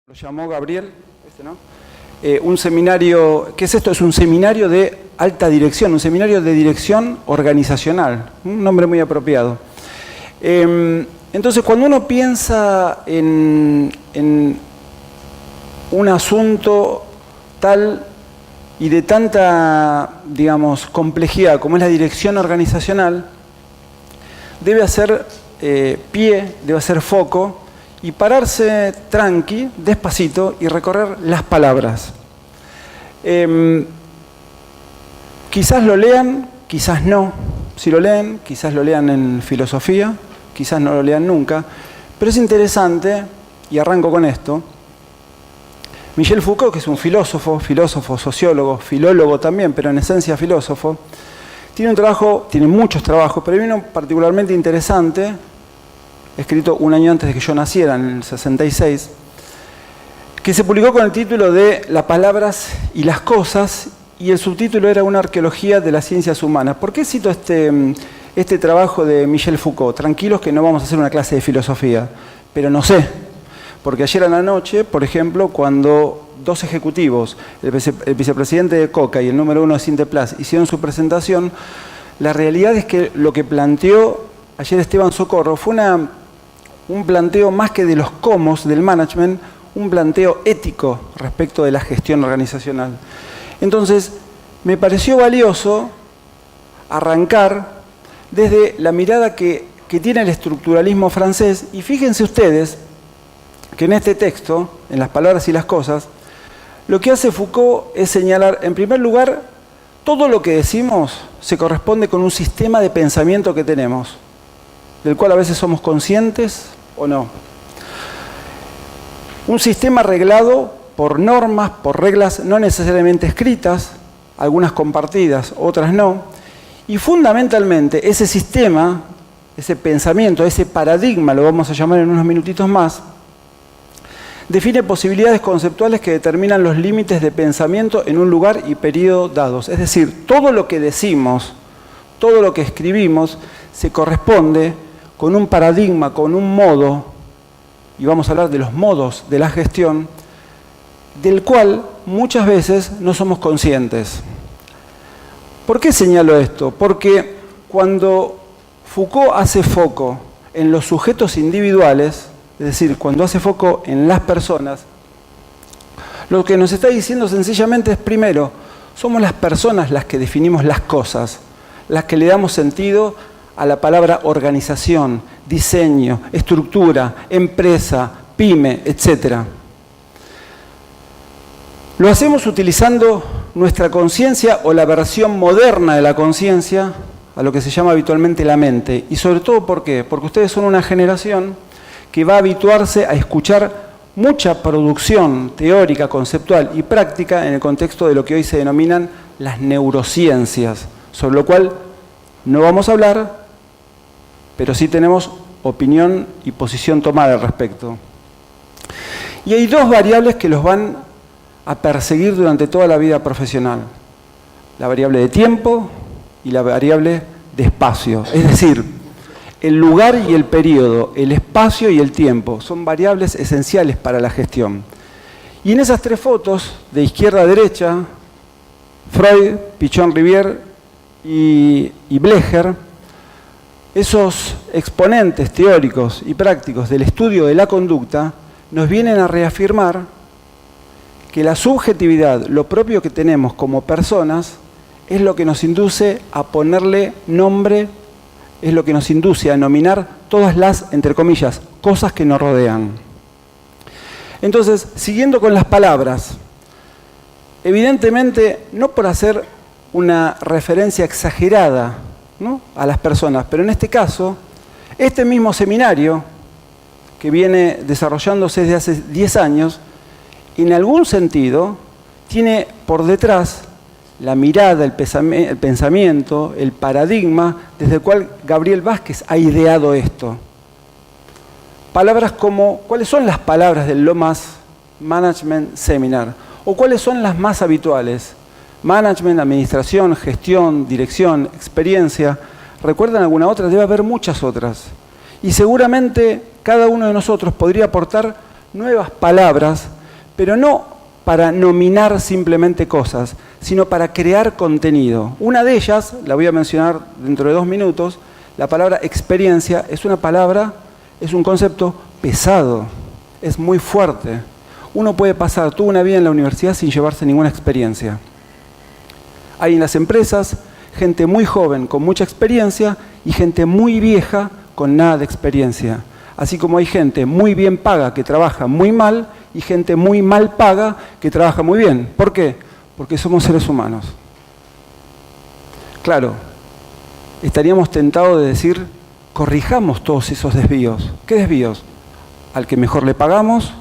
Lo llamó Gabriel, ¿no? Un seminario, ¿qué es esto? Es un seminario de alta dirección, un seminario de dirección organizacional, un nombre muy apropiado. Entonces, cuando uno piensa en un asunto tal y de tanta, digamos, complejidad como es la dirección organizacional, debe hacer pie, debe hacer foco y pararse tranqui, despacito, y recorrer las palabras. Quizás lo lean, quizás no. Si lo leen, quizás lo lean en filosofía, quizás no lo lean nunca. Pero es interesante, y arranco con esto, Michel Foucault, que es un filósofo, sociólogo, filólogo también, pero en esencia filósofo, tiene un trabajo, tiene muchos trabajos, pero hay uno particularmente interesante, escrito un año antes de que yo naciera, en el 66, que se publicó con el título de Las palabras y las cosas, y el subtítulo era Una arqueología de las ciencias humanas. ¿Por qué cito este trabajo de Michel Foucault? Tranquilos que no vamos a hacer una clase de filosofía, pero no sé, porque ayer a la noche, por ejemplo, cuando dos ejecutivos, el vicepresidente de Coca y el número 1 de Sinteplas, hicieron su presentación, la realidad es que lo que planteó ayer Esteban Socorro fue un planteo más que de los cómo del management, un planteo ético respecto de la gestión organizacional. Entonces, me pareció valioso arrancar desde la mirada que tiene el estructuralismo francés, y fíjense ustedes que en este texto, en Las palabras y las cosas, lo que hace Foucault es señalar, en primer lugar, todo lo que decimos se corresponde con un sistema de pensamiento que tenemos, del cual a veces somos conscientes o no. Un sistema reglado por normas, por reglas no necesariamente escritas, algunas compartidas, otras no, y fundamentalmente ese sistema, ese pensamiento, ese paradigma, lo vamos a llamar en unos minutitos más, define posibilidades conceptuales que determinan los límites de pensamiento en un lugar y periodo dados. Es decir, todo lo que decimos, todo lo que escribimos, se corresponde con un paradigma, con un modo, y vamos a hablar de los modos de la gestión, del cual muchas veces no somos conscientes. ¿Por qué señalo esto? Porque cuando Foucault hace foco en los sujetos individuales, es decir, cuando hace foco en las personas, lo que nos está diciendo sencillamente es, primero, somos las personas las que definimos las cosas, las que le damos sentido a la palabra organización, diseño, estructura, empresa, pyme, etc. Lo hacemos utilizando nuestra conciencia o la versión moderna de la conciencia, a lo que se llama habitualmente la mente. Y sobre todo, ¿por qué? Porque ustedes son una generación que va a habituarse a escuchar mucha producción teórica, conceptual y práctica en el contexto de lo que hoy se denominan las neurociencias, sobre lo cual no vamos a hablar, pero sí tenemos opinión y posición tomada al respecto. Y hay dos variables que los van a perseguir durante toda la vida profesional: la variable de tiempo y la variable de espacio. Es decir, el lugar y el periodo, el espacio y el tiempo son variables esenciales para la gestión. Y en esas tres fotos, de izquierda a derecha, Freud, Pichon-Rivière y Blecher, esos exponentes teóricos y prácticos del estudio de la conducta nos vienen a reafirmar que la subjetividad, lo propio que tenemos como personas, es lo que nos induce a ponerle nombre, es lo que nos induce a nominar todas las, entre comillas, cosas que nos rodean. Entonces, siguiendo con las palabras, evidentemente, no por hacer una referencia exagerada, ¿no?, a las personas, pero en este caso, este mismo seminario, que viene desarrollándose desde hace 10 años, en algún sentido, tiene por detrás la mirada, el pensamiento, el paradigma desde el cual Gabriel Vázquez ha ideado esto. Palabras como, ¿cuáles son las palabras del Lomas Management Seminar? ¿O cuáles son las más habituales? Management, administración, gestión, dirección, experiencia. ¿Recuerdan alguna otra? Debe haber muchas otras. Y seguramente cada uno de nosotros podría aportar nuevas palabras, pero no para nominar simplemente cosas, sino para crear contenido. Una de ellas, la voy a mencionar dentro de 2 minutos, la palabra experiencia es una palabra, es un concepto pesado, es muy fuerte. Uno puede pasar toda una vida en la universidad sin llevarse ninguna experiencia. Hay en las empresas gente muy joven con mucha experiencia y gente muy vieja con nada de experiencia. Así como hay gente muy bien paga que trabaja muy mal y gente muy mal paga que trabaja muy bien. ¿Por qué? Porque somos seres humanos. Claro, estaríamos tentados de decir, corrijamos todos esos desvíos. ¿Qué desvíos? Al que mejor le pagamos,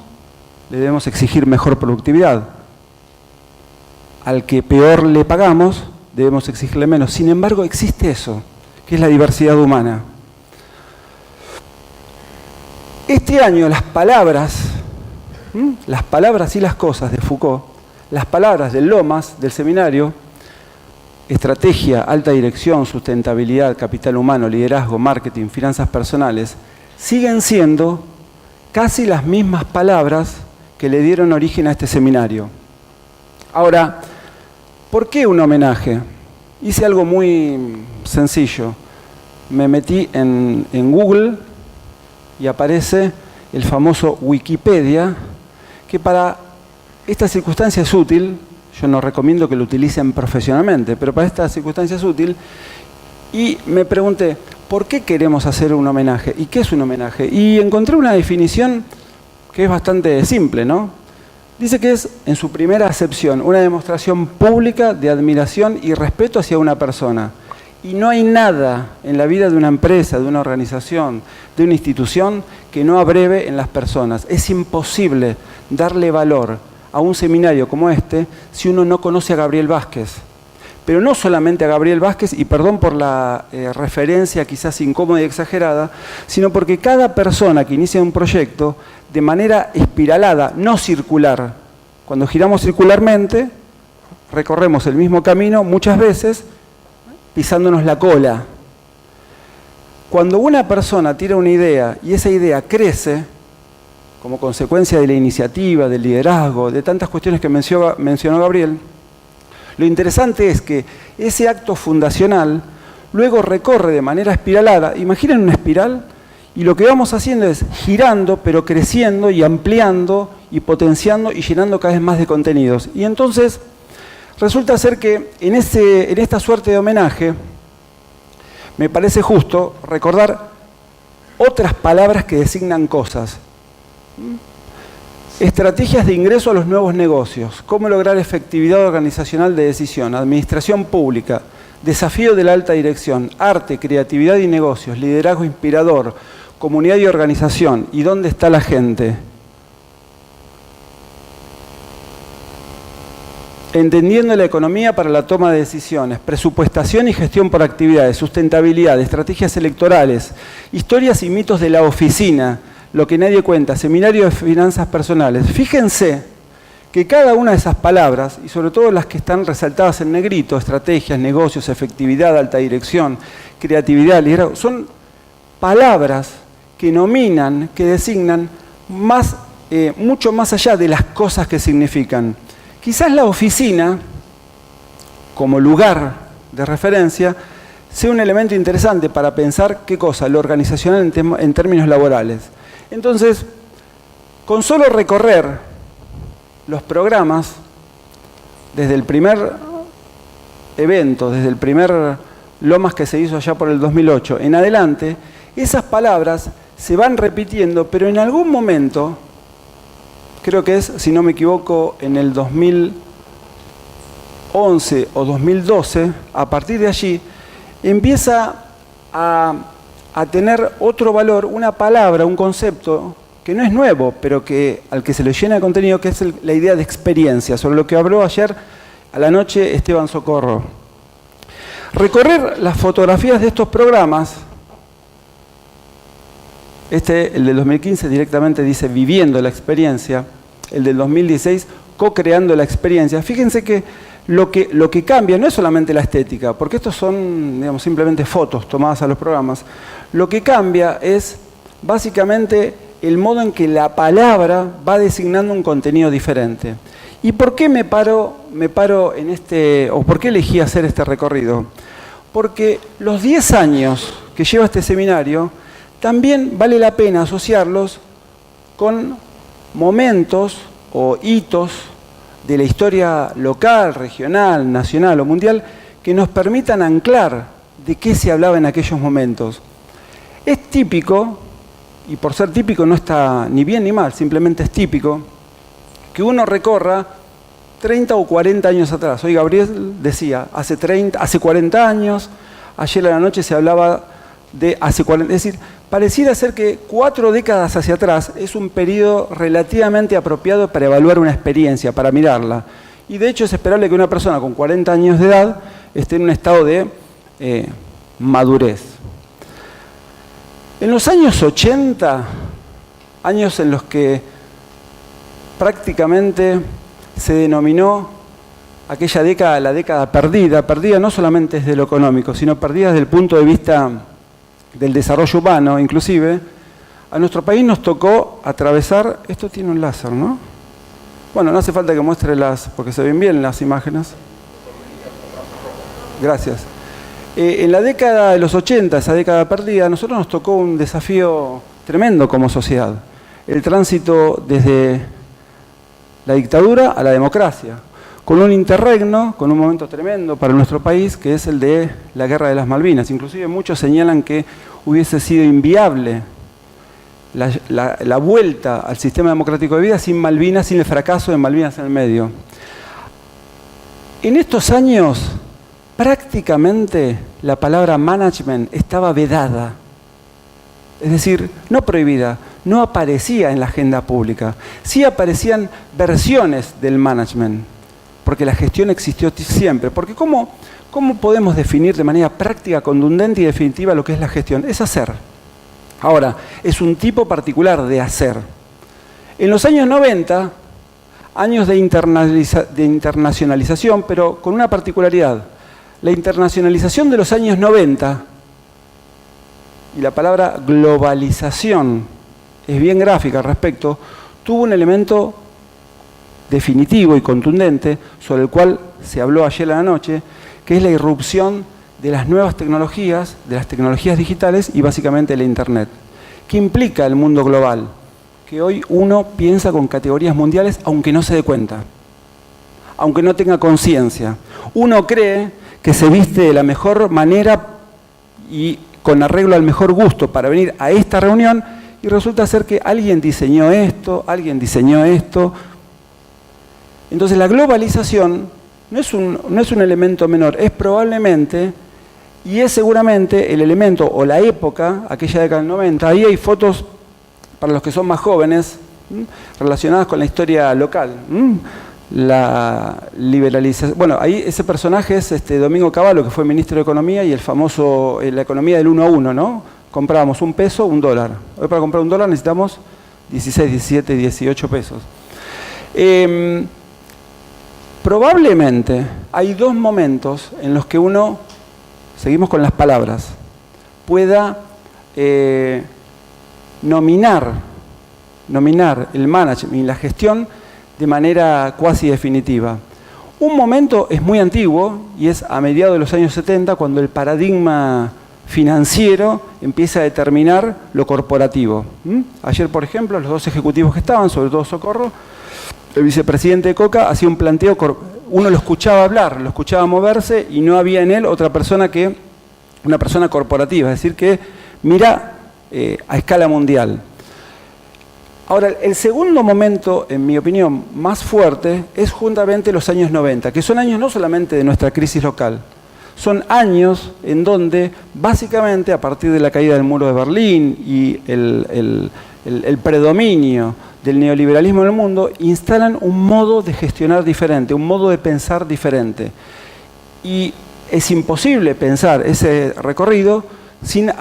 le debemos exigir mejor productividad. Al que peor le pagamos, debemos exigirle menos. Sin embargo, existe eso, que es la diversidad humana. Este año las palabras y las cosas de Foucault, las palabras del Lomas, del seminario, estrategia, alta dirección, sustentabilidad, capital humano, liderazgo, marketing, finanzas personales, siguen siendo casi las mismas palabras que le dieron origen a este seminario. Ahora, ¿por qué un homenaje? Hice algo muy sencillo. Me metí en Google y aparece el famoso Wikipedia, que para esta circunstancia es útil. Yo no recomiendo que lo utilicen profesionalmente, pero para esta circunstancia es útil. Y me pregunté, ¿por qué queremos hacer un homenaje? ¿Y qué es un homenaje? Y encontré una definición que es bastante simple, ¿no? Dice que es, en su primera acepción, una demostración pública de admiración y respeto hacia una persona. Y no hay nada en la vida de una empresa, de una organización, de una institución que no abreve en las personas. Es imposible darle valor a un seminario como este si uno no conoce a Gabriel Vázquez. Pero no solamente a Gabriel Vázquez, y perdón por la referencia quizás incómoda y exagerada, sino porque cada persona que inicia un proyecto de manera espiralada, no circular. Cuando giramos circularmente, recorremos el mismo camino muchas veces pisándonos la cola. Cuando una persona tira una idea y esa idea crece, como consecuencia de la iniciativa, del liderazgo, de tantas cuestiones que mencionó Gabriel, lo interesante es que ese acto fundacional luego recorre de manera espiralada. Imaginen una espiral y lo que vamos haciendo es girando, pero creciendo y ampliando y potenciando y llenando cada vez más de contenidos. Y entonces resulta ser que en esta suerte de homenaje me parece justo recordar otras palabras que designan cosas. Estrategias de ingreso a los nuevos negocios, cómo lograr efectividad organizacional de decisión, administración pública, desafío de la alta dirección, arte, creatividad y negocios, liderazgo inspirador, comunidad y organización, y dónde está la gente. Entendiendo la economía para la toma de decisiones, presupuestación y gestión por actividades, sustentabilidad, estrategias electorales, historias y mitos de la oficina, lo que nadie cuenta, seminario de finanzas personales. Fíjense que cada una de esas palabras, y sobre todo las que están resaltadas en negrito, estrategias, negocios, efectividad, alta dirección, creatividad, liderazgo, son palabras que nominan, que designan mucho más allá de las cosas que significan. Quizás la oficina, como lugar de referencia, sea un elemento interesante para pensar qué cosa, lo organizacional en términos laborales. Entonces, con solo recorrer los programas, desde el primer evento, desde el primer Lomas que se hizo allá por el 2008 en adelante, esas palabras se van repitiendo, pero en algún momento, creo que es, si no me equivoco, en el 2011 o 2012, a partir de allí, empieza a tener otro valor, una palabra, un concepto que no es nuevo, pero al que se le llena de contenido, que es la idea de experiencia, sobre lo que habló ayer a la noche Esteban Socorro. Recorrer las fotografías de estos programas, el del 2015 directamente dice viviendo la experiencia, el del 2016 co-creando la experiencia. Fíjense que lo que cambia no es solamente la estética, porque estos son, digamos, simplemente fotos tomadas a los programas. Lo que cambia es básicamente el modo en que la palabra va designando un contenido diferente. ¿Y por qué me paro en este, o por qué elegí hacer este recorrido? Porque los 10 años que lleva este seminario, también vale la pena asociarlos con momentos o hitos de la historia local, regional, nacional o mundial que nos permitan anclar de qué se hablaba en aquellos momentos. Es típico, y por ser típico no está ni bien ni mal, simplemente es típico, que uno recorra 30 o 40 años atrás. Hoy Gabriel decía, hace 40 años, ayer a la noche se hablaba de hace 40, es decir, pareciera ser que 4 décadas hacia atrás es un periodo relativamente apropiado para evaluar una experiencia, para mirarla. Y de hecho es esperable que una persona con 40 años de edad esté en un estado de madurez. En los años 80, años en los que prácticamente se denominó aquella década la década perdida, perdida no solamente desde lo económico, sino perdida desde el punto de vista del desarrollo humano, inclusive, a nuestro país nos tocó atravesar, esto tiene un láser, ¿no? Bueno, no hace falta que muestre porque se ven bien las imágenes. Gracias. En la década de los 80, esa década perdida, a nosotros nos tocó un desafío tremendo como sociedad. El tránsito desde la dictadura a la democracia, con un interregno, con un momento tremendo para nuestro país, que es el de la Guerra de las Malvinas. Inclusive muchos señalan que hubiese sido inviable la vuelta al sistema democrático de vida sin Malvinas, sin el fracaso de Malvinas en el medio. En estos años, prácticamente la palabra management estaba vedada. Es decir, no prohibida, no aparecía en la agenda pública. Sí aparecían versiones del management, porque la gestión existió siempre. Porque ¿cómo podemos definir de manera práctica, contundente y definitiva lo que es la gestión? Es hacer. Ahora, es un tipo particular de hacer. En los años 90, años de internacionalización, pero con una particularidad. La internacionalización de los años 90 y la palabra globalización es bien gráfica al respecto, tuvo un elemento definitivo y contundente sobre el cual se habló ayer a la noche, que es la irrupción de las nuevas tecnologías, de las tecnologías digitales y básicamente la Internet. ¿Qué implica el mundo global? Que hoy uno piensa con categorías mundiales aunque no se dé cuenta, aunque no tenga conciencia. Uno cree que se viste de la mejor manera y con arreglo al mejor gusto para venir a esta reunión y resulta ser que alguien diseñó esto. Entonces la globalización no es un elemento menor, es probablemente y es seguramente el elemento o la época, aquella década del 90, ahí hay fotos para los que son más jóvenes relacionadas con la historia local. La liberalización. Bueno, ahí ese personaje es Domingo Cavallo, que fue ministro de Economía y el famoso, la economía del 1 a 1, ¿no? Comprábamos $1, $1. Hoy para comprar $1 necesitamos 16, 17, 18 pesos. Probablemente hay 2 momentos en los que uno, seguimos con las palabras, pueda nominar el management y la gestión de manera cuasi definitiva. Un momento es muy antiguo y es a mediados de los años 70 cuando el paradigma financiero empieza a determinar lo corporativo. Ayer, por ejemplo, los 2 ejecutivos que estaban, sobre todo Socorro, el vicepresidente de Coca hacía un planteo, uno lo escuchaba hablar, lo escuchaba moverse y no había en él otra persona que una persona corporativa, es decir, que mira a escala mundial. Ahora, el segundo momento, en mi opinión, más fuerte, es justamente los años 90, que son años no solamente de nuestra crisis local, son años en donde, básicamente, a partir de la caída del muro de Berlín y el predominio del neoliberalismo en el mundo, instalan un modo de gestionar diferente, un modo de pensar diferente. Y es imposible pensar ese recorrido sin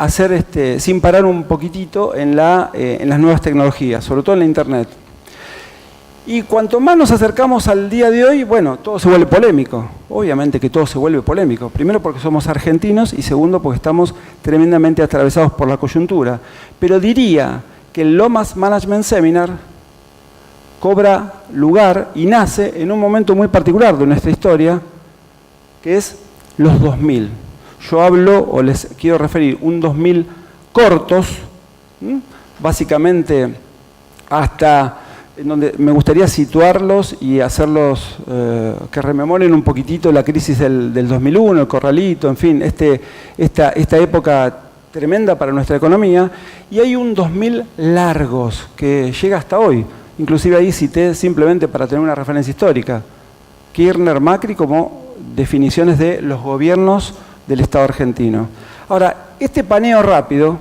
parar un poquitito en las nuevas tecnologías, sobre todo en la Internet. Y cuanto más nos acercamos al día de hoy, bueno, todo se vuelve polémico. Obviamente que todo se vuelve polémico. Primero porque somos argentinos y segundo porque estamos tremendamente atravesados por la coyuntura. Pero diría que el Lomas Management Seminar cobra lugar y nace en un momento muy particular de nuestra historia, que es los 2000. Yo hablo, o les quiero referir, un 2000 cortos, básicamente hasta en donde me gustaría situarlos y hacerlos que rememoren un poquitito la crisis del 2001, el corralito, en fin, esta época tremenda para nuestra economía, y hay un 2000 largos que llega hasta hoy. Inclusive ahí cité simplemente para tener una referencia histórica, Kirchner, Macri como definiciones de los gobiernos del Estado argentino. Ahora, este paneo rápido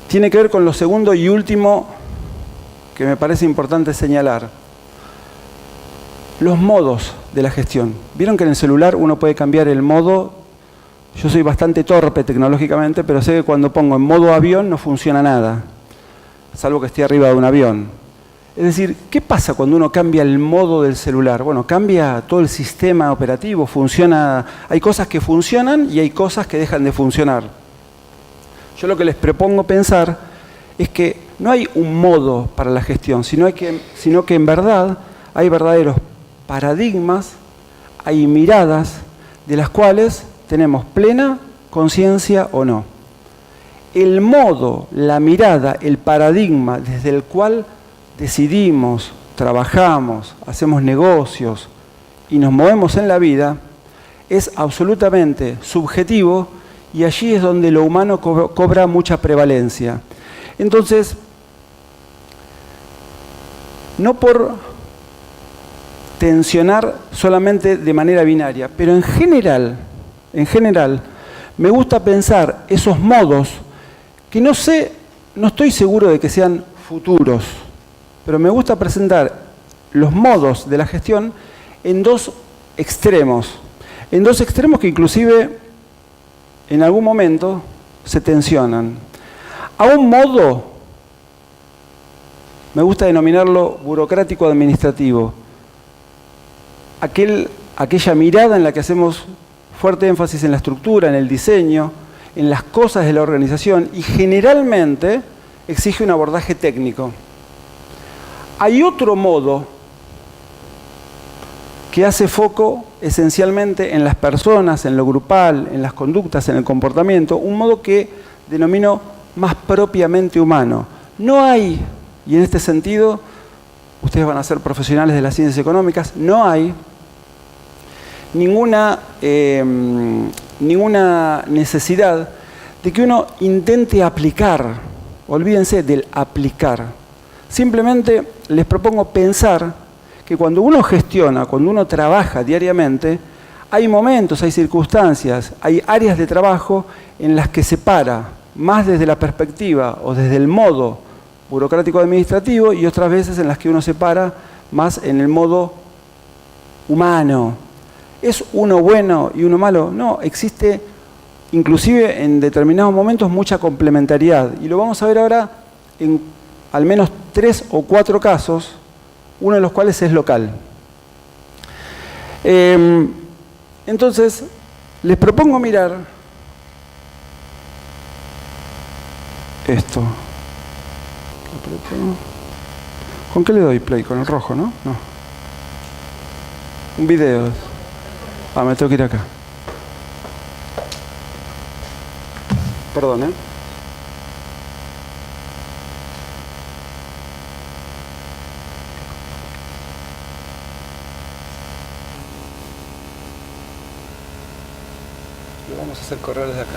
tiene que ver con lo segundo y último que me parece importante señalar. Los modos de la gestión. Vieron que en el celular uno puede cambiar el modo. Yo soy bastante torpe tecnológicamente, pero sé que cuando pongo en modo avión no funciona nada, salvo que esté arriba de un avión. Es decir, ¿qué pasa cuando uno cambia el modo del celular? Bueno, cambia todo el sistema operativo, funciona. Hay cosas que funcionan y hay cosas que dejan de funcionar. Yo lo que les propongo pensar es que no hay un modo para la gestión, sino que en verdad hay verdaderos paradigmas, hay miradas de las cuales tenemos plena conciencia o no. El modo, la mirada, el paradigma desde el cual decidimos, trabajamos, hacemos negocios y nos movemos en la vida es absolutamente subjetivo y allí es donde lo humano cobra mucha prevalencia. Entonces, no por tensionar solamente de manera binaria, pero en general, me gusta pensar esos modos que no estoy seguro de que sean futuros, pero me gusta presentar los modos de la gestión en dos extremos que inclusive en algún momento se tensionan. A un modo, me gusta denominarlo burocrático-administrativo, aquella mirada en la que hacemos fuerte énfasis en la estructura, en el diseño, en las cosas de la organización y generalmente exige un abordaje técnico. Hay otro modo que hace foco esencialmente en las personas, en lo grupal, en las conductas, en el comportamiento, un modo que denomino más propiamente humano. No hay, y en este sentido, ustedes van a ser profesionales de las ciencias económicas, no hay ninguna necesidad de que uno intente aplicar, olvídense del aplicar. Simplemente les propongo pensar que cuando uno gestiona, cuando uno trabaja diariamente, hay momentos, hay circunstancias, hay áreas de trabajo en las que se para más desde la perspectiva o desde el modo burocrático-administrativo y otras veces en las que uno se para más en el modo humano. ¿Es uno bueno y uno malo? No, existe inclusive en determinados momentos mucha complementariedad. Y lo vamos a ver ahora en al menos 3 o 4 casos, uno de los cuales es local. Entonces, les propongo mirar esto. ¿Con qué le doy play? Con el rojo, ¿no? No. Un video. Me tengo que ir acá. Perdón, Lo vamos a hacer correr desde acá.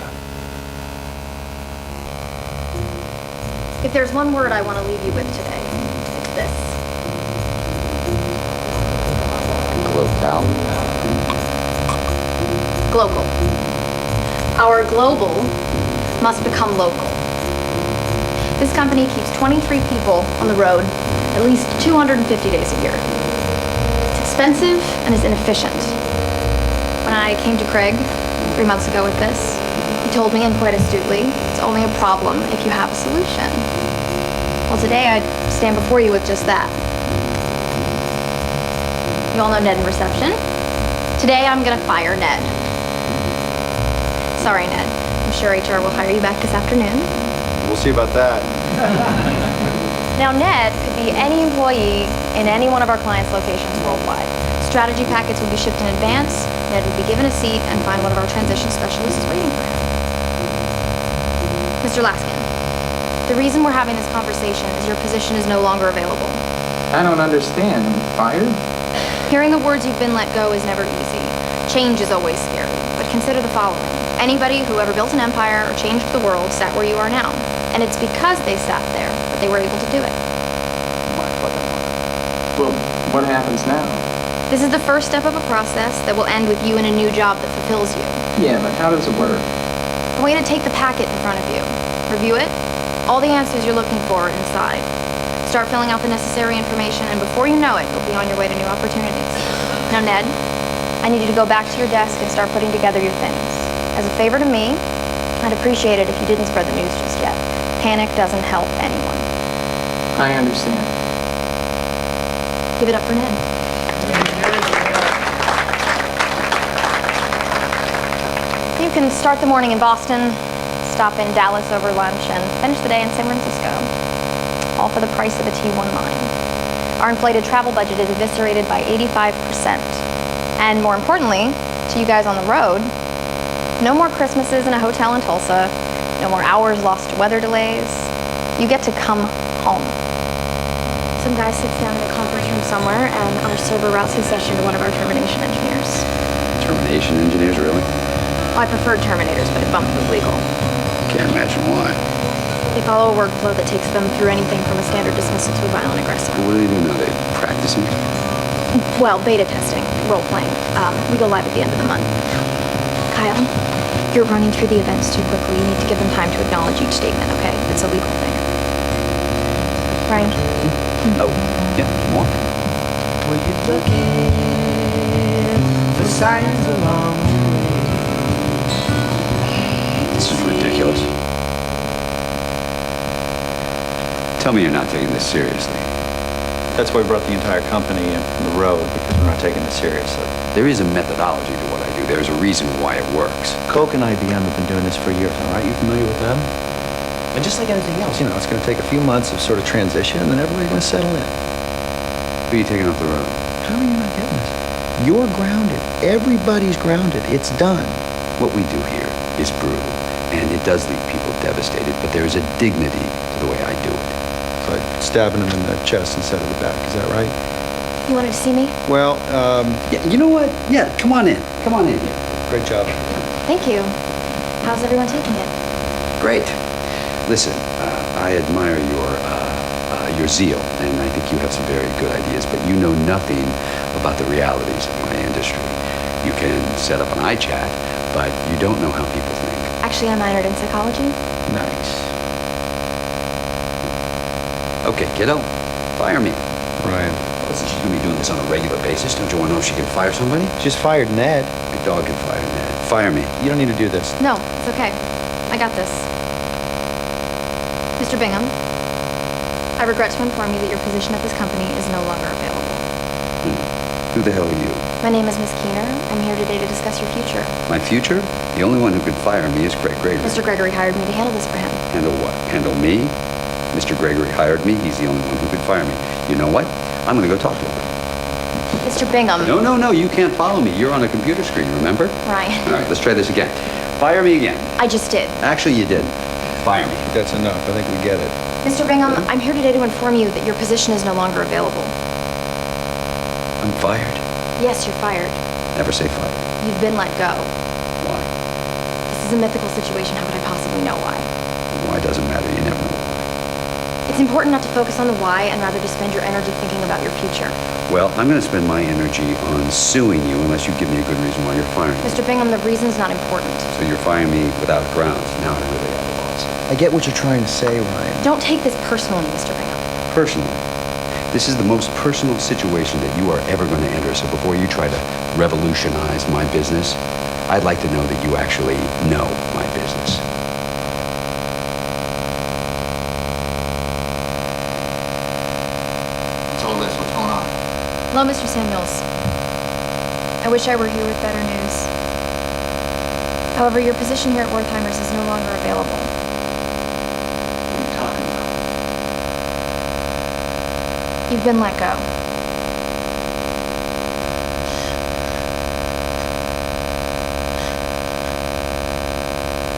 If there's one word I want to leave you with today, it's this. Global. Our global must become local. This company keeps 23 people on the road at least 250 days a year. It's expensive and is inefficient. When I came to Craig 3 months ago with this, he told me, and quite astutely, it's only a problem if you have a solution. Well, today I stand before you with just that. You all know Ned in reception. Today I'm gonna fire Ned. Sorry, Ned. I'm sure HR will hire you back this afternoon. We'll see about that. Now, Ned could be any employee in any one of our clients' locations worldwide. Strategy packets would be shipped in advance. Ned would be given a seat and find one of our transition specialists waiting for him. Mr. Laskin, the reason we're having this conversation is your position is no longer available. I don't understand. Fired? Hearing the words "you've been let go" is never easy. Change is always scary. But consider the following. Anybody who ever built an empire or changed the world sat where you are now. And it's because they sat there that they were able to do it. Well, what happens now? This is the first step of a process that will end with you in a new job that fulfills you. Yeah, but how does it work? I want you to take the packet in front of you. Review it. All the answers you're looking for are inside. Start filling out the necessary information, and before you know it, you'll be on your way to new opportunities. Now, Ned, I need you to go back to your desk and start putting together your things. As a favor to me, I'd appreciate it if you didn't spread the news just yet. Panic doesn't help anyone. I understand. Give it up for Ned. You can start the morning in Boston, stop in Dallas over lunch, and finish the day in San Francisco. All for the price of a T1 line. Our inflated travel budget is eviscerated by 85%. And more importantly, to you guys on the road, no more Christmases in a hotel in Tulsa, no more hours lost to weather delays. You get to come home. Some guy sits down in a conference room somewhere, and our server routes his session to one of our termination engineers. Termination engineers, really? Well, I preferred terminators, but it bumped with legal. Can't imagine why. They follow a workflow that takes them through anything from a standard dismissal to a violent aggressor. What do they do now? They practicing? Well, beta testing, role-playing. We go live at the end of the month. Kyle, you're running through the events too quickly. You need to give them time to acknowledge each statement, okay? It's a legal thing. Ryan? Oh, yeah, more. Were you looking for signs along the way? This is ridiculous. Tell me you're not taking this seriously. That's why we brought the entire company in from the road, because we're not taking this seriously. There is a methodology to what I do. There's a reason why it works. Coke and IBM have been doing this for years, all right? You familiar with them? And just like anything else, it's going to take a few months of sort of transition, and then everybody's going to settle in. Who are you taking off the road? How are you not getting this? You're grounded. Everybody's grounded. It's done. What we do here is brutal, and it does leave people devastated, but there's a dignity to the way I do it. It's like stabbing them in the chest instead of the back. Is that right? You wanted to see me? Well, Yeah, you know what? Yeah, come on in. Come on in. great job. Thank you. How's everyone taking it? Great. Listen, I admire your zeal, and I think you have some very good ideas, but you know nothing about the realities of my industry. You can set up an iChat, but you don't know how people think. Actually, I'm minored in psychology. Nice. Okay, kiddo, fire me. Ryan. Listen, she's gonna be doing this on a regular basis. Don't you wanna know if she can fire somebody? Just fired Ned. Your dog can fire Ned. Fire me. You don't need to do this. No, it's okay. I got this. Mr. Bingham, I regret to inform you that your position at this company is no longer available. Who the hell are you? My name is Miss Keener. I'm here today to discuss your future. My future? The only one who could fire me is Craig Gregory. Mr. Gregory hired me to handle this for him. Handle what? Handle me? Mr. Gregory hired me. He's the only one who could fire me. You know what? I'm gonna go talk to him. Mr. Bingham. No, you can't follow me. You're on a computer screen, remember? Ryan. All right, let's try this again. Fire me again. I just did. Actually, you didn't. Fire me. That's enough. I think we get it. Mr. Bingham, I'm here today to inform you that your position is no longer available. I'm fired. Yes, you're fired. Never say fired. You've been let go. Why? This is a mythical situation. How could I possibly know why? Why doesn't matter. You never know why. It's important not to focus on the why and rather to spend your energy thinking about your future. Well, I'm going to spend my energy on suing you unless you give me a good reason why you're firing me. Mr. Bingham, the reason's not important. So you're firing me without grounds. Now I really have a boss. I get what you're trying to say, Ryan. Don't take this personally, Mr. Bingham. Personally, this is the most personal situation that you are ever going to enter. So before you try to revolutionize my business, I'd like to know that you actually know my business. What's all this? What's going on? Hello, Mr. Samuels. I wish I were here with better news. However, your position here at Wertheimer's is no longer available. been let go.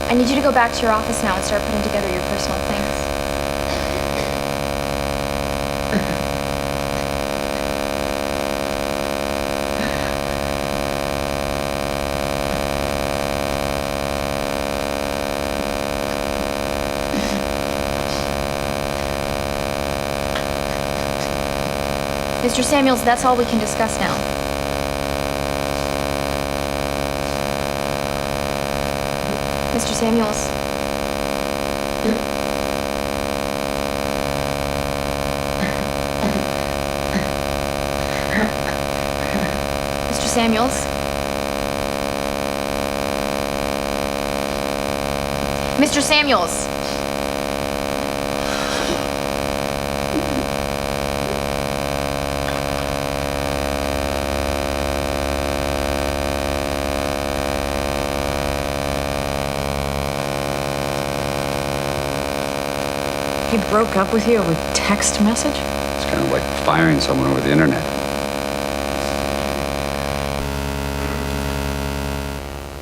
I need you to go back to your office now and start putting together your personal things. Mr. Samuels, that's all we can discuss now. Mr. Samuels. Mr. Samuels. Mr. Samuels. He broke up with you over text message? It's kind of like firing someone over the internet.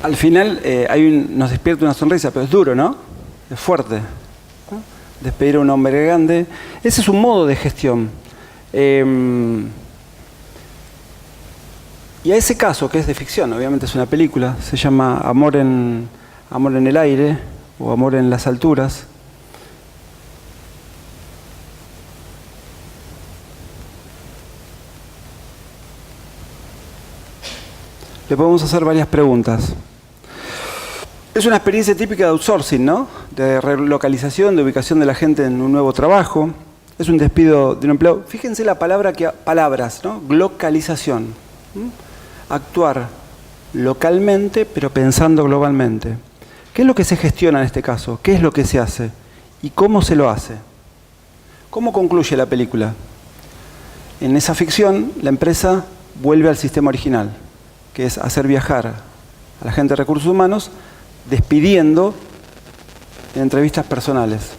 Al final nos despierta una sonrisa, pero es duro, ¿no? Es fuerte, ¿no? Despedir a un hombre grande. Ese es un modo de gestión. Y a ese caso, que es de ficción, obviamente es una película, se llama Amor en el aire o Amor en las alturas. Le podemos hacer varias preguntas. Es una experiencia típica de outsourcing, ¿no? De relocalización, de ubicación de la gente en un nuevo trabajo. Es un despido de un empleado. Fíjense la palabras, ¿no? Localización. Actuar localmente, pero pensando globalmente. ¿Qué es lo que se gestiona en este caso? ¿Qué es lo que se hace? ¿Y cómo se lo hace? ¿Cómo concluye la película? En esa ficción, la empresa vuelve al sistema original, que es hacer viajar a la gente de recursos humanos, despidiendo en entrevistas personales.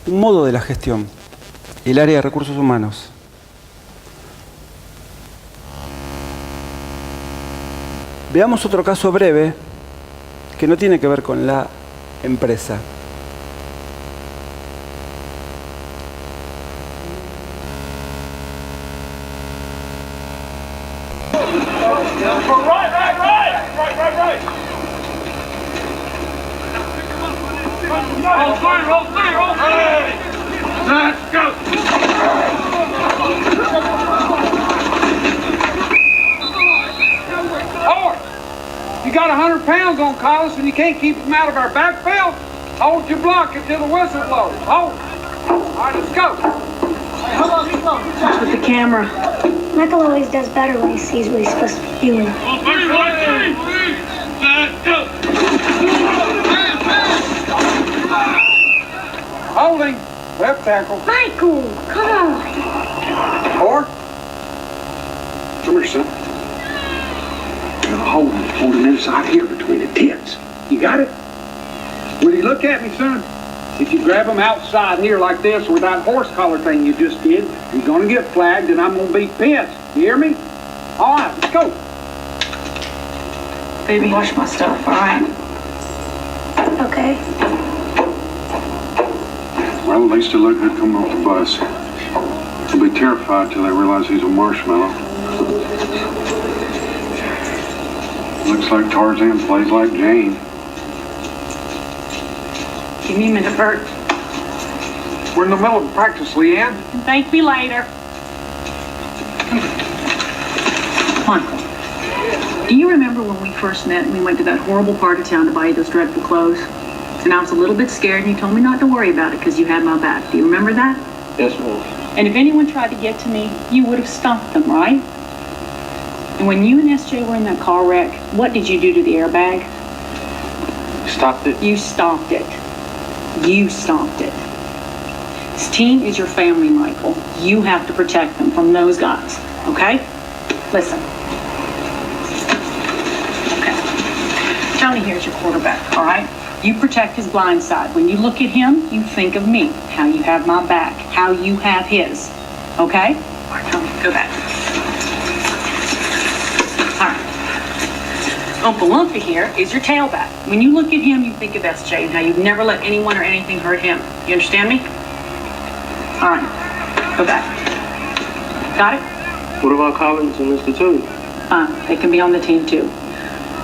Un modo de la gestión, el área de recursos humanos. Veamos otro caso breve que no tiene que ver con la empresa. You got 100 pounds on Collis and you can't keep him out of our backfield? Hold your block until the whistle blows. Hold. All right, let's go. What's with the camera? Michael always does better when he sees what he's supposed to be doing. Holding. Left tackle. Michael, come on. Or. Come here, son. Hold him inside here between the tits. You got it? Will you look at me, son? If you grab him outside here like this with that horse collar thing you just did, you're gonna get flagged and I'm gonna be pissed. You hear me? All right, let's go. Baby, wash my stuff, all right? Okay. Well, at least he'll look good coming off the bus. They'll be terrified till they realize he's a marshmallow. Looks like Tarzan plays like Jane. You need me to Bert? We're in the middle of practice, Leanne. Thank me later. Michael, do you remember when we first met and we went to that horrible part of town to buy you those dreadful clothes? And I was a little bit scared and you told me not to worry about it because you had my back. Do you remember that? Yes, Wolf. And if anyone tried to get to me, you would have stopped them, right? And when you and SJ were in that car wreck, what did you do to the airbag? Stopped it. You stopped it. You stopped it. This team is your family, Michael. You have to protect them from those guys, okay? Listen. Okay. Tony here's your quarterback, all right? You protect his blind side. When you look at him, you think of me, how you have my back, how you have his, okay? Go back. All right. Oompa Loompa here is your tailback. When you look at him, you think of SJ and how you've never let anyone or anything hurt him. You understand me? All right. Go back. Got it? What about Collins and Mr. Tootie? They can be on the team too.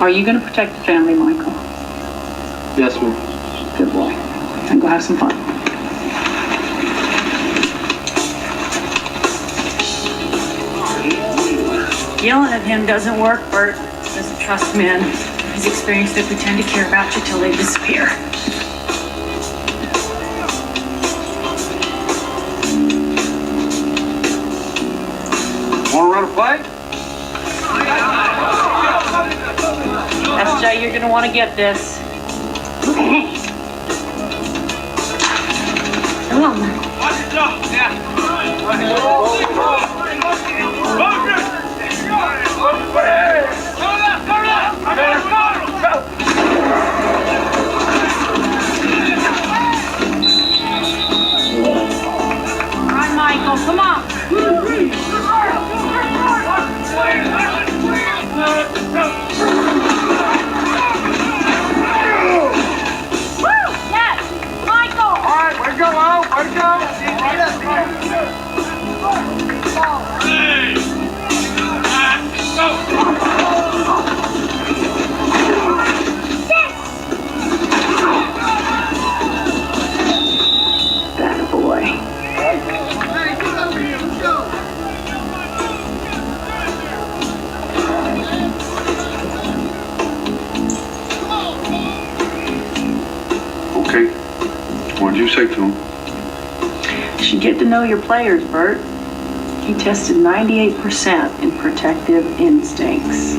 Are you going to protect the family, Michael? Yes, ma'am. Good boy. Then go have some fun. Yelling at him doesn't work, Bert. Doesn't trust men. His experience, they pretend to care about you till they disappear. Want to run a play? SJ, you're going to want to get this. Okay. Come on, Michael. All right, Michael, come on. Woo! Yes! Michael! All right, way to go, Al. Way to go. That boy. Okay. What'd you say to him? You should get to know your players, Bert. He tested 98% in protective instincts.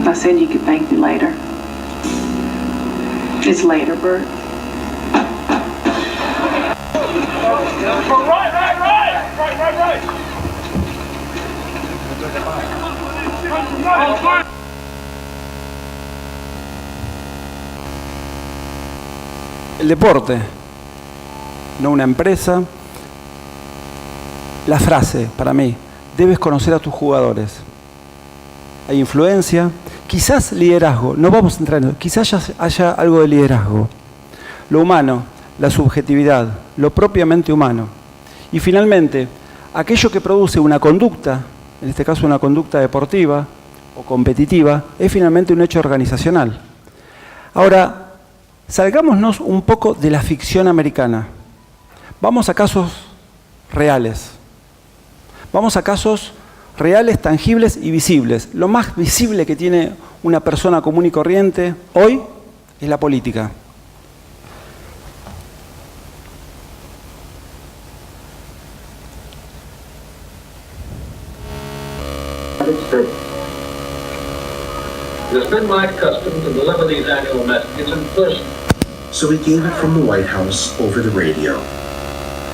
I said you could thank me later. It's later, Bert. El deporte, no una empresa. La frase, para mí, debes conocer a tus jugadores. Hay influencia, quizás liderazgo, no vamos a entrar en eso, quizás haya algo de liderazgo. Lo humano, la subjetividad, lo propiamente humano. Y finalmente, aquello que produce una conducta, en este caso una conducta deportiva o competitiva, es finalmente un hecho organizacional. Ahora, salgámonos un poco de la ficción americana. Vamos a casos reales. Vamos a casos reales, tangibles y visibles. Lo más visible que tiene una persona común y corriente hoy es la política. It has been my custom to deliver these annual messages in person. So he gave it from the White House over the radio.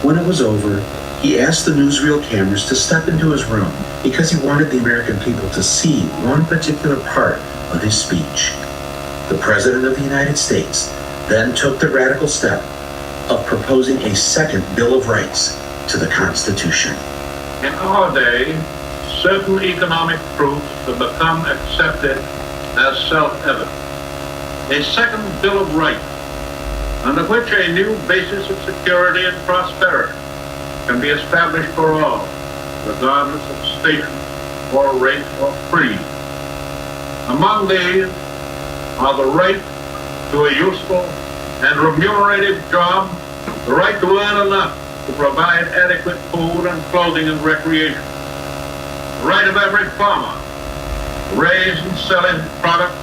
When it was over, he asked the newsreel cameras to step into his room because he wanted the American people to see one particular part of his speech. The President of the United States then took the radical step of proposing a second Bill of Rights to the Constitution. In our day, certain economic truths have become accepted as self-evident. A second Bill of Rights, under which a new basis of security and prosperity can be established for all, regardless of station or race or creed. Among these are the right to a useful and remunerative job, the right to earn enough to provide adequate food and clothing and recreation, the right of every farmer to raise and sell his product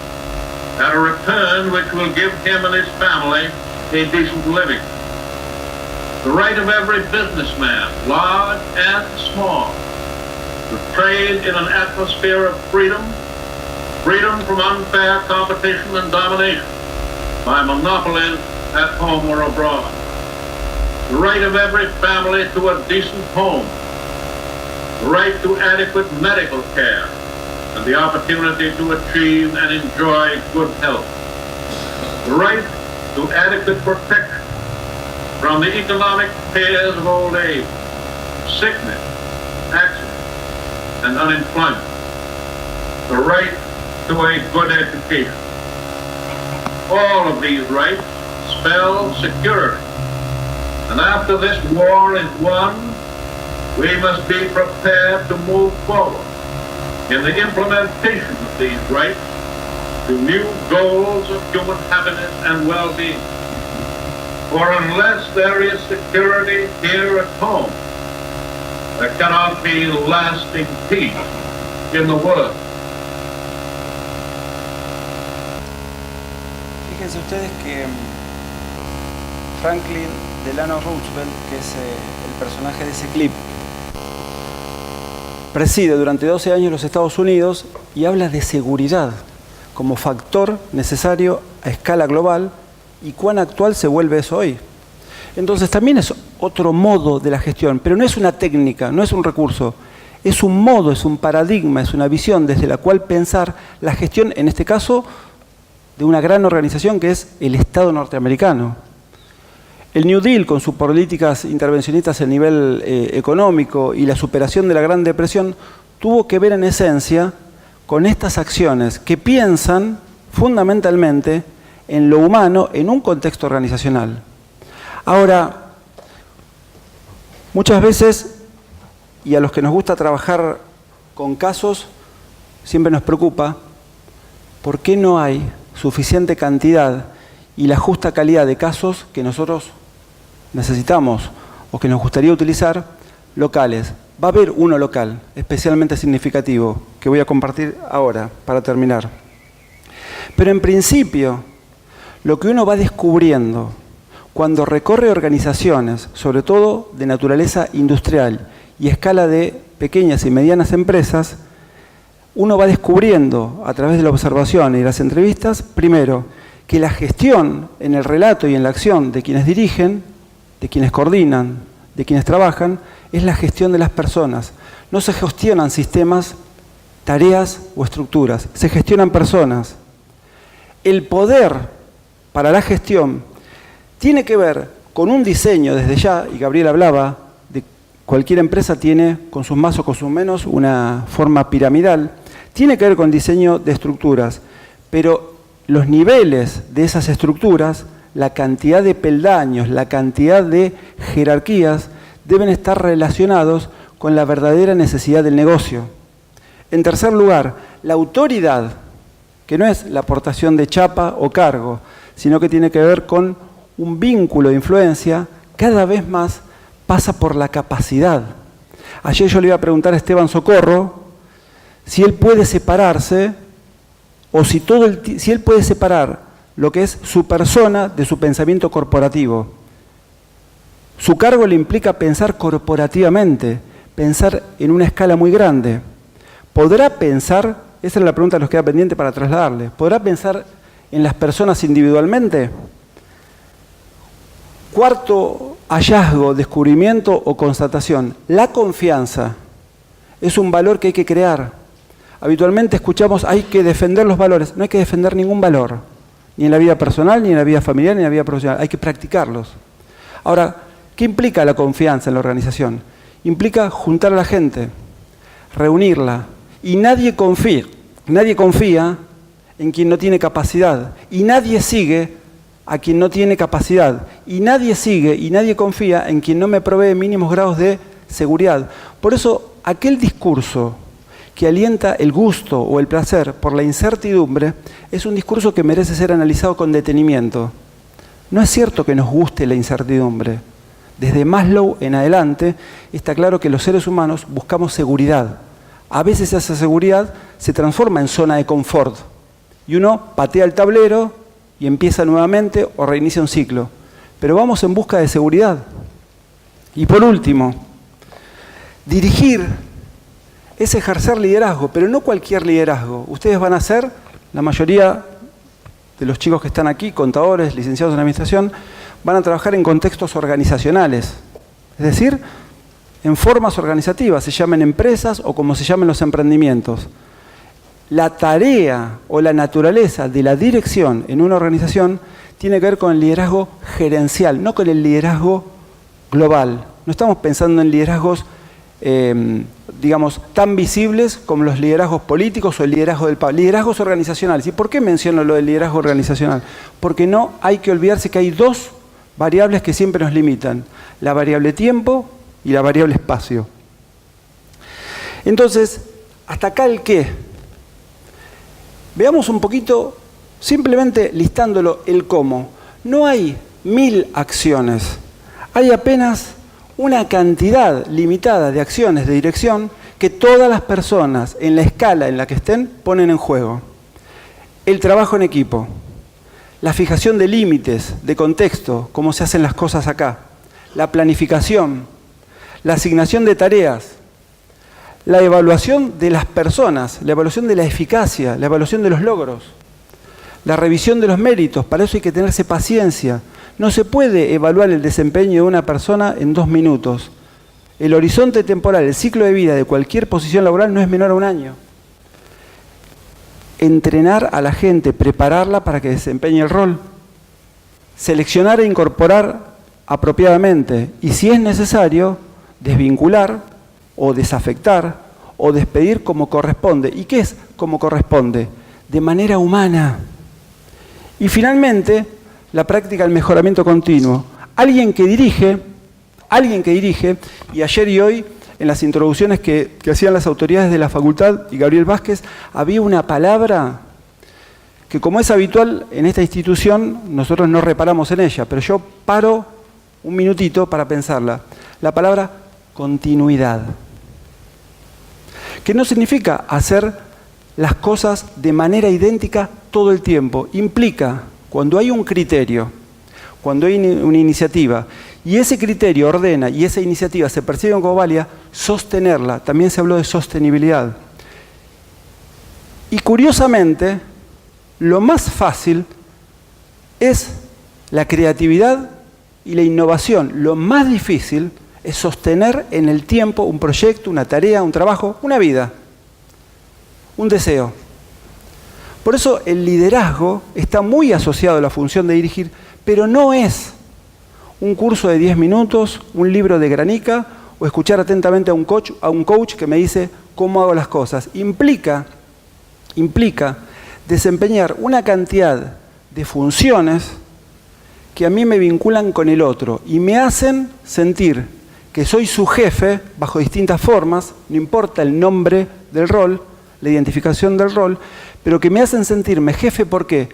at a return which will give him and his family a decent living, the right of every businessman, large and small, to trade in an atmosphere of freedom, freedom from unfair competition and domination by monopolies at home or abroad, the right of every family to a decent home, the right to adequate medical care, and the opportunity to achieve and enjoy good health, the right to adequate protection from the economic cares of old age, sickness, accident, and unemployment. The right to a good education. All of these rights spell security. And after this war is won, we must be prepared to move forward in the implementation of these rights to new goals of human happiness and well-being. For unless there is security here at home, there cannot be lasting peace in the world. Fíjense ustedes que Franklin Delano Roosevelt, que es el personaje de ese clip, preside durante 12 años los Estados Unidos y habla de seguridad como factor necesario a escala global y cuán actual se vuelve eso hoy. Entonces también es otro modo de la gestión, pero no es una técnica, no es un recurso, es un modo, es un paradigma, es una visión desde la cual pensar la gestión, en este caso, de una gran organización que es el Estado norteamericano. El New Deal, con sus políticas intervencionistas a nivel económico y la superación de la Gran Depresión, tuvo que ver en esencia con estas acciones que piensan fundamentalmente en lo humano en un contexto organizacional. Ahora, muchas veces, y a los que nos gusta trabajar con casos, siempre nos preocupa, ¿por qué no hay suficiente cantidad y la justa calidad de casos que nosotros necesitamos o que nos gustaría utilizar locales? Va a haber uno local, especialmente significativo, que voy a compartir ahora para terminar. Pero en principio, lo que uno va descubriendo cuando recorre organizaciones, sobre todo de naturaleza industrial y a escala de pequeñas y medianas empresas, uno va descubriendo a través de la observación y las entrevistas, primero, que la gestión en el relato y en la acción de quienes dirigen, de quienes coordinan, de quienes trabajan, es la gestión de las personas. No se gestionan sistemas, tareas o estructuras, se gestionan personas. El poder para la gestión tiene que ver con un diseño desde ya, y Gabriel hablaba de cualquier empresa tiene, con sus más o con sus menos, una forma piramidal, tiene que ver con diseño de estructuras, pero los niveles de esas estructuras, la cantidad de peldaños, la cantidad de jerarquías, deben estar relacionados con la verdadera necesidad del negocio. En tercer lugar, la autoridad, que no es la aportación de chapa o cargo, sino que tiene que ver con un vínculo de influencia, cada vez más pasa por la capacidad. Ayer yo le iba a preguntar a Esteban Socorro si él puede separarse, o si él puede separar lo que es su persona de su pensamiento corporativo. Su cargo le implica pensar corporativamente, pensar en una escala muy grande. ¿Podrá pensar, esa es la pregunta que nos queda pendiente para trasladarle, ¿podrá pensar en las personas individualmente? Cuarto hallazgo, descubrimiento o constatación. La confianza es un valor que hay que crear. Habitualmente escuchamos, hay que defender los valores. No hay que defender ningún valor, ni en la vida personal, ni en la vida familiar, ni en la vida profesional. Hay que practicarlos. Ahora, ¿qué implica la confianza en la organización? Implica juntar a la gente, reunirla, y nadie confía en quien no tiene capacidad, y nadie sigue a quien no tiene capacidad, y nadie sigue y nadie confía en quien no me provee mínimos grados de seguridad. Por eso, aquel discurso que alienta el gusto o el placer por la incertidumbre es un discurso que merece ser analizado con detenimiento. No es cierto que nos guste la incertidumbre. Desde Maslow en adelante está claro que los seres humanos buscamos seguridad. A veces esa seguridad se transforma en zona de confort y uno patea el tablero y empieza nuevamente o reinicia un ciclo. Pero vamos en busca de seguridad. Y por último, dirigir es ejercer liderazgo, pero no cualquier liderazgo. Ustedes van a ser, la mayoría de los chicos que están aquí, contadores, licenciados en administración, van a trabajar en contextos organizacionales, es decir, en formas organizativas, se llamen empresas o como se llamen los emprendimientos. La tarea o la naturaleza de la dirección en una organización tiene que ver con el liderazgo gerencial, no con el liderazgo global. No estamos pensando en liderazgos digamos, tan visibles como los liderazgos políticos o el liderazgo del país. Liderazgos organizacionales. ¿Y por qué menciono lo del liderazgo organizacional? Porque no hay que olvidarse que hay dos variables que siempre nos limitan: la variable tiempo y la variable espacio. Entonces, hasta acá el qué. Veamos un poquito, simplemente listándolo, el cómo. No hay 1000 acciones, hay apenas una cantidad limitada de acciones de dirección que todas las personas, en la escala en la que estén, ponen en juego. El trabajo en equipo, la fijación de límites, de contexto, cómo se hacen las cosas acá, la planificación, la asignación de tareas, la evaluación de las personas, la evaluación de la eficacia, la evaluación de los logros, la revisión de los méritos. Para eso hay que tenerse paciencia. No se puede evaluar el desempeño de una persona en 2 minutos. El horizonte temporal, el ciclo de vida de cualquier posición laboral no es menor a 1 año. Entrenar a la gente, prepararla para que desempeñe el rol. Seleccionar e incorporar apropiadamente. Y si es necesario, desvincular o desafectar o despedir como corresponde. ¿Y qué es como corresponde? De manera humana. Y finalmente, la práctica del mejoramiento continuo. Alguien que dirige, y ayer y hoy, en las introducciones que hacían las autoridades de la facultad y Gabriel Vázquez, había una palabra que, como es habitual en esta institución, nosotros no reparamos en ella, pero yo paro un minutito para pensarla. La palabra continuidad. Que no significa hacer las cosas de manera idéntica todo el tiempo. Implica, cuando hay un criterio, cuando hay una iniciativa, y ese criterio ordena y esa iniciativa se percibe como válida, sostenerla. También se habló de sostenibilidad. Y curiosamente, lo más fácil es la creatividad y la innovación. Lo más difícil es sostener en el tiempo un proyecto, una tarea, un trabajo, una vida, un deseo. Por eso el liderazgo está muy asociado a la función de dirigir, pero no es un curso de 10 minutos, un libro de granica o escuchar atentamente a un coach que me dice cómo hago las cosas. Implica desempeñar una cantidad de funciones que a mí me vinculan con el otro y me hacen sentir que soy su jefe bajo distintas formas, no importa el nombre del rol, la identificación del rol, pero que me hacen sentirme jefe. ¿Por qué?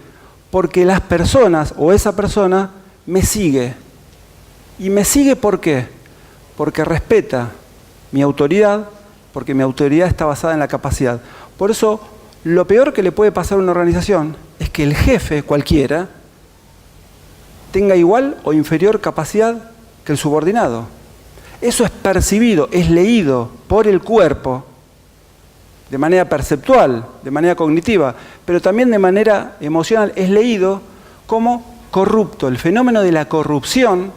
Porque las personas o esa persona me sigue. ¿Y me sigue por qué? Porque respeta mi autoridad, porque mi autoridad está basada en la capacidad. Por eso, lo peor que le puede pasar a una organización es que el jefe, cualquiera, tenga igual o inferior capacidad que el subordinado. Eso es percibido, es leído por el cuerpo, de manera perceptual, de manera cognitiva, pero también de manera emocional, es leído como corrupto. El fenómeno de la corrupción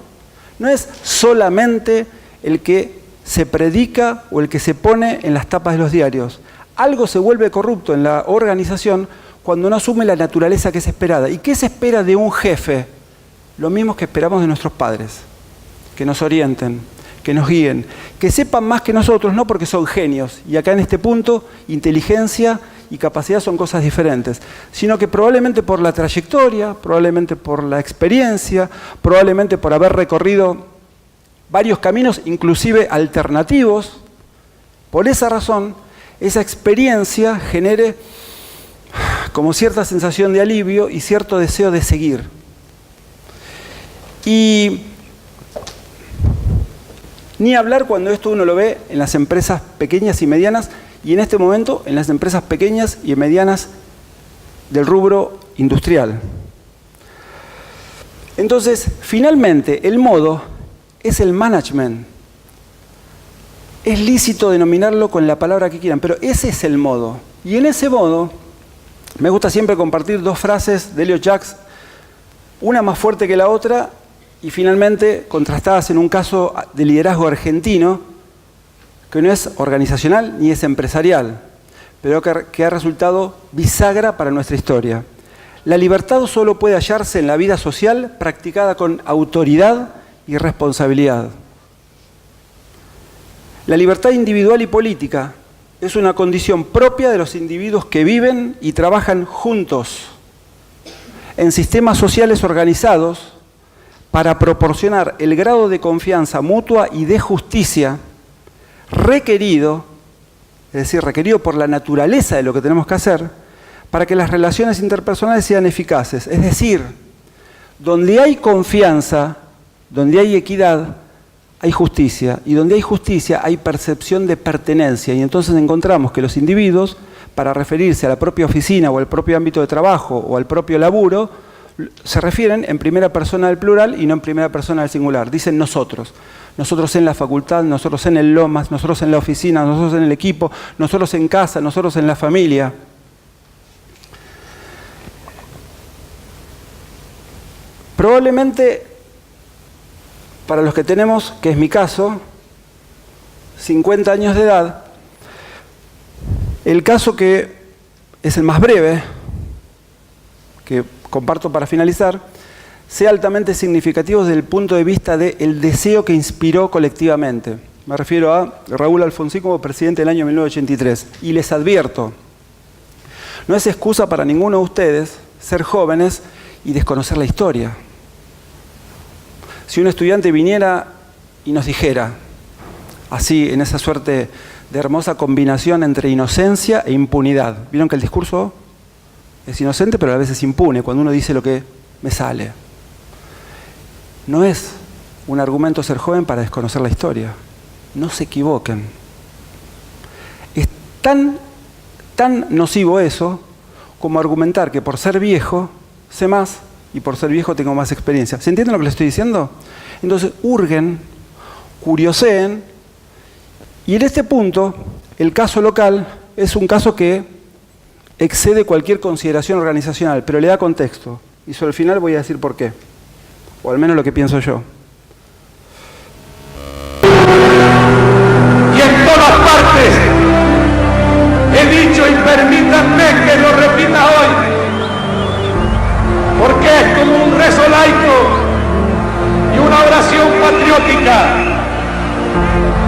no es solamente el que se predica o el que se pone en las tapas de los diarios. Algo se vuelve corrupto en la organización cuando no asume la naturaleza que es esperada. ¿Y qué se espera de un jefe? Lo mismo que esperamos de nuestros padres, que nos orienten, que nos guíen, que sepan más que nosotros, no porque son genios, y acá en este punto, inteligencia y capacidad son cosas diferentes, sino que probablemente por la trayectoria, probablemente por la experiencia, probablemente por haber recorrido varios caminos, inclusive alternativos, por esa razón, esa experiencia genere como cierta sensación de alivio y cierto deseo de seguir. Y ni hablar cuando esto uno lo ve en las empresas pequeñas y medianas, y en este momento en las empresas pequeñas y medianas del rubro industrial. Entonces, finalmente, el modo es el management. Es lícito denominarlo con la palabra que quieran, pero ese es el modo. Y en ese modo, me gusta siempre compartir 2 frases de Elliot Jaques, una más fuerte que la otra, y finalmente contrastadas en un caso de liderazgo argentino, que no es organizacional ni es empresarial, pero que ha resultado bisagra para nuestra historia. La libertad solo puede hallarse en la vida social practicada con autoridad y responsabilidad. La libertad individual y política es una condición propia de los individuos que viven y trabajan juntos en sistemas sociales organizados para proporcionar el grado de confianza mutua y de justicia requerido, es decir, requerido por la naturaleza de lo que tenemos que hacer, para que las relaciones interpersonales sean eficaces. Es decir, donde hay confianza, donde hay equidad, hay justicia. Y donde hay justicia, hay percepción de pertenencia. Y entonces encontramos que los individuos, para referirse a la propia oficina o al propio ámbito de trabajo o al propio laburo, se refieren en primera persona del plural y no en primera persona del singular. Dicen nosotros. Nosotros en la facultad, nosotros en el Lomas, nosotros en la oficina, nosotros en el equipo, nosotros en casa, nosotros en la familia. Probablemente, para los que tenemos, que es mi caso, 50 años de edad, el caso que es el más breve, que comparto para finalizar, sea altamente significativo desde el punto de vista del deseo que inspiró colectivamente. Me refiero a Raúl Alfonsín como presidente del año 1983. Y les advierto, no es excusa para ninguno de ustedes ser jóvenes y desconocer la historia. Si un estudiante viniera y nos dijera, así, en esa suerte de hermosa combinación entre inocencia e impunidad. ¿Vieron que el discurso es inocente, pero a veces impune, cuando uno dice lo que me sale? No es un argumento ser joven para desconocer la historia. No se equivoquen. Es tan nocivo eso como argumentar que por ser viejo sé más y por ser viejo tengo más experiencia. ¿Se entiende lo que les estoy diciendo? Entonces, hurguen, curioseen, y en este punto, el caso local es un caso que excede cualquier consideración organizacional, pero le da contexto. Y sobre el final voy a decir por qué, o al menos lo que pienso yo. Y en todas partes he dicho, y permítanme que lo repita hoy, porque es como un rezo laico y una oración patriótica,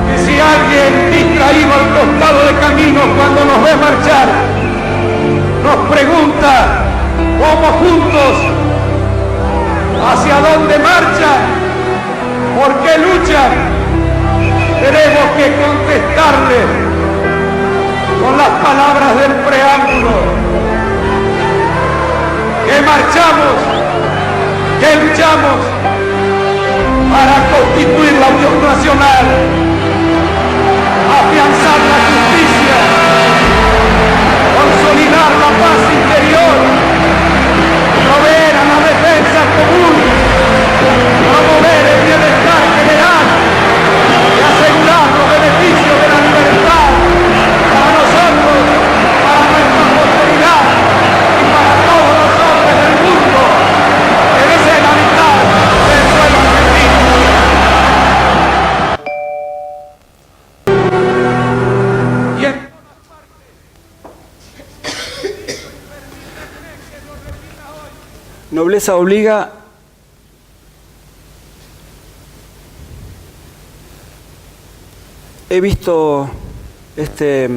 que si alguien distraído al costado de camino cuando nos ve marchar nos pregunta cómo juntos, hacia dónde marchan, por qué luchan, tenemos que contestarle con las palabras del preámbulo: que marchamos, que luchamos para constituir la Unión Nacional, afianzar la justicia, consolidar la paz interior, proveer a la defensa común, promover el bienestar general y asegurar los beneficios de la libertad para nosotros, para nuestra posteridad y para todos los hombres del mundo que deseen habitar el suelo argentino. Nobleza obliga. He visto este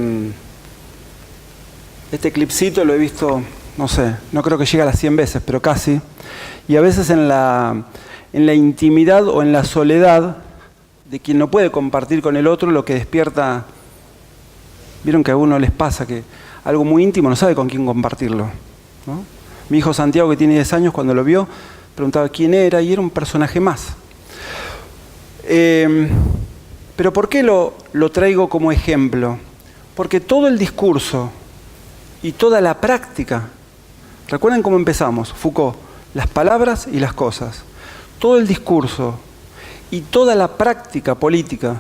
clipcito, lo he visto, no sé, no creo que llegue a las 100 veces, pero casi. Y a veces en la intimidad o en la soledad de quien no puede compartir con el otro, lo que despierta. Vieron que a uno les pasa que algo muy íntimo no sabe con quién compartirlo, ¿no? Mi hijo Santiago, que tiene 10 años, cuando lo vio, preguntaba quién era, y era un personaje más. Pero ¿por qué lo traigo como ejemplo? Porque todo el discurso y toda la práctica, recuerden cómo empezamos, Foucault, las palabras y las cosas. Todo el discurso y toda la práctica política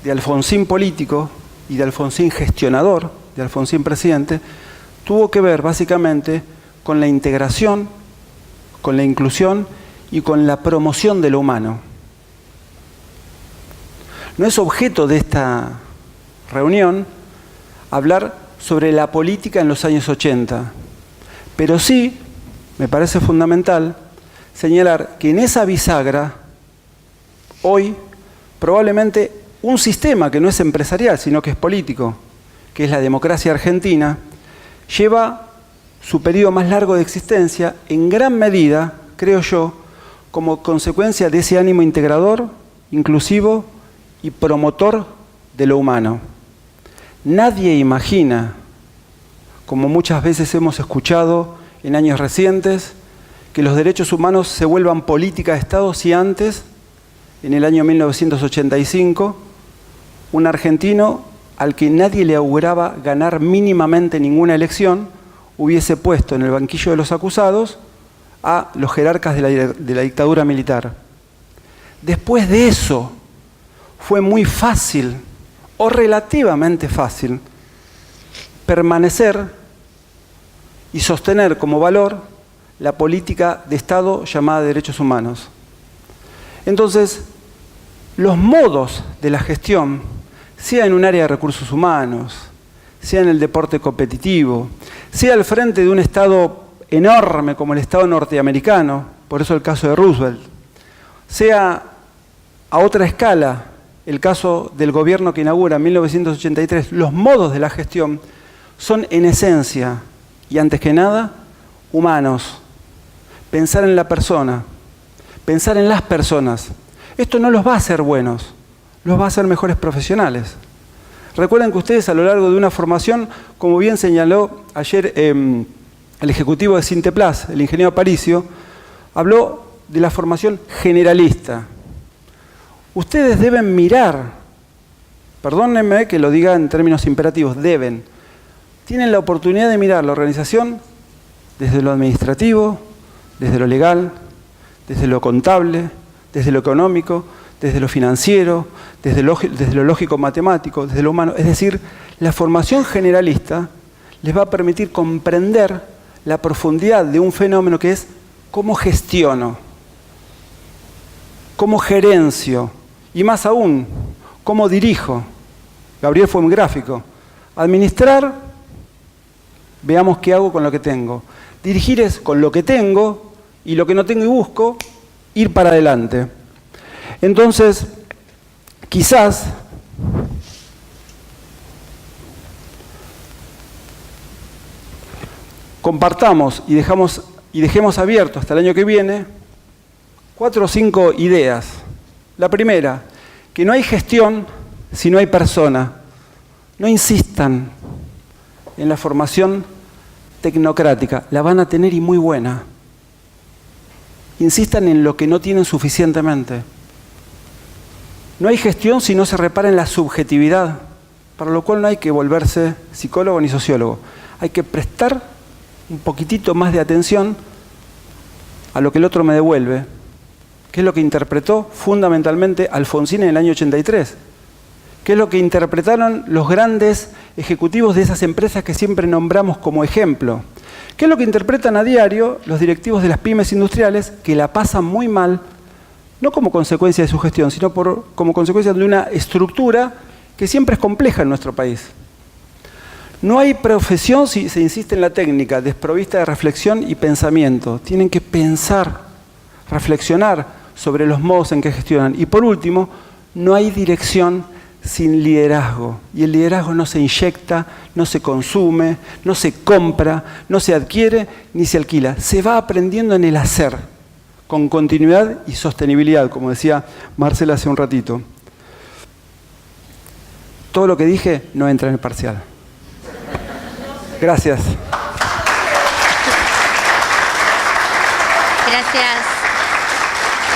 de Alfonsín político y de Alfonsín gestionador, de Alfonsín presidente, tuvo que ver básicamente con la integración, con la inclusión y con la promoción de lo humano. No es objeto de esta reunión hablar sobre la política en los años 80, pero sí me parece fundamental señalar que en esa bisagra, hoy, probablemente un sistema que no es empresarial, sino que es político, que es la democracia argentina, lleva su periodo más largo de existencia en gran medida, creo yo, como consecuencia de ese ánimo integrador, inclusivo y promotor de lo humano. Nadie imagina, como muchas veces hemos escuchado en años recientes, que los derechos humanos se vuelvan política de Estado si antes, en el año 1985, un argentino al que nadie le auguraba ganar mínimamente ninguna elección hubiese puesto en el banquillo de los acusados a los jerarcas de la dictadura militar. Después de eso, fue muy fácil, o relativamente fácil, permanecer y sostener como valor la política de Estado llamada derechos humanos. Entonces, los modos de la gestión, sea en un área de recursos humanos, sea en el deporte competitivo, sea al frente de un Estado enorme como el Estado norteamericano, por eso el caso de Roosevelt, sea a otra escala el caso del gobierno que inaugura en 1983, los modos de la gestión son en esencia y antes que nada humanos. Pensar en la persona, pensar en las personas. Esto no los va a hacer buenos, los va a hacer mejores profesionales. Recuerden que ustedes a lo largo de una formación, como bien señaló ayer el ejecutivo de Sinteplas, el ingeniero Aparicio, habló de la formación generalista. Ustedes deben mirar, perdónenme que lo diga en términos imperativos, tienen la oportunidad de mirar la organización desde lo administrativo, desde lo legal, desde lo contable, desde lo económico, desde lo financiero, desde lo lógico-matemático, desde lo humano. Es decir, la formación generalista les va a permitir comprender la profundidad de un fenómeno que es cómo gestiono, cómo gerencio, y más aún, cómo dirijo. Gabriel fue muy gráfico. Administrar, veamos qué hago con lo que tengo. Dirigir es con lo que tengo y lo que no tengo y busco, ir para adelante. Entonces, quizás compartamos y dejemos abierto hasta el año que viene 4 o 5 ideas. La primera, que no hay gestión si no hay persona. No insistan en la formación tecnocrática, la van a tener y muy buena. Insistan en lo que no tienen suficientemente. No hay gestión si no se repara en la subjetividad, para lo cual no hay que volverse psicólogo ni sociólogo. Hay que prestar un poquitito más de atención a lo que el otro me devuelve, que es lo que interpretó fundamentalmente Alfonsín en el año 83, que es lo que interpretaron los grandes ejecutivos de esas empresas que siempre nombramos como ejemplo, que es lo que interpretan a diario los directivos de las pymes industriales que la pasan muy mal, no como consecuencia de su gestión, sino como consecuencia de una estructura que siempre es compleja en nuestro país. No hay profesión si se insiste en la técnica, desprovista de reflexión y pensamiento. Tienen que pensar, reflexionar sobre los modos en que gestionan. Y por último, no hay dirección sin liderazgo. Y el liderazgo no se inyecta, no se consume, no se compra, no se adquiere ni se alquila. Se va aprendiendo en el hacer, con continuidad y sostenibilidad, como decía Marcela hace un ratito. Todo lo que dije no entra en el parcial. Gracias. Gracias,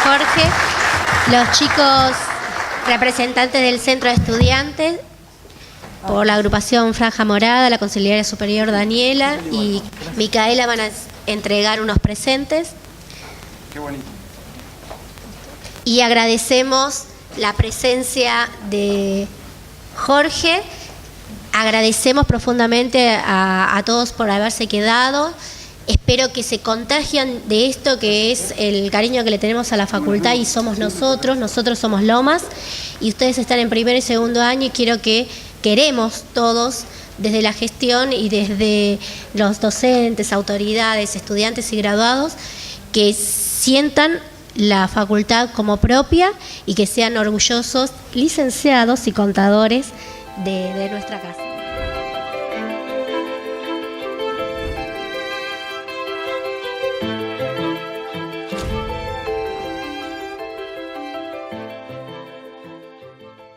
Jorge. Los chicos representantes del Centro de Estudiantes, por la agrupación Franja Morada, la Consigliera Superior Daniela y Micaela van a entregar unos presentes. Qué bonito. Y agradecemos la presencia de Jorge. Agradecemos profundamente a todos por haberse quedado. Espero que se contagian de esto que es el cariño que le tenemos a la facultad y somos nosotros somos Lomas y ustedes están en primer y segundo año y queremos todos desde la gestión y desde los docentes, autoridades, estudiantes y graduados que sientan la facultad como propia y que sean orgullosos licenciados y contadores de nuestra casa.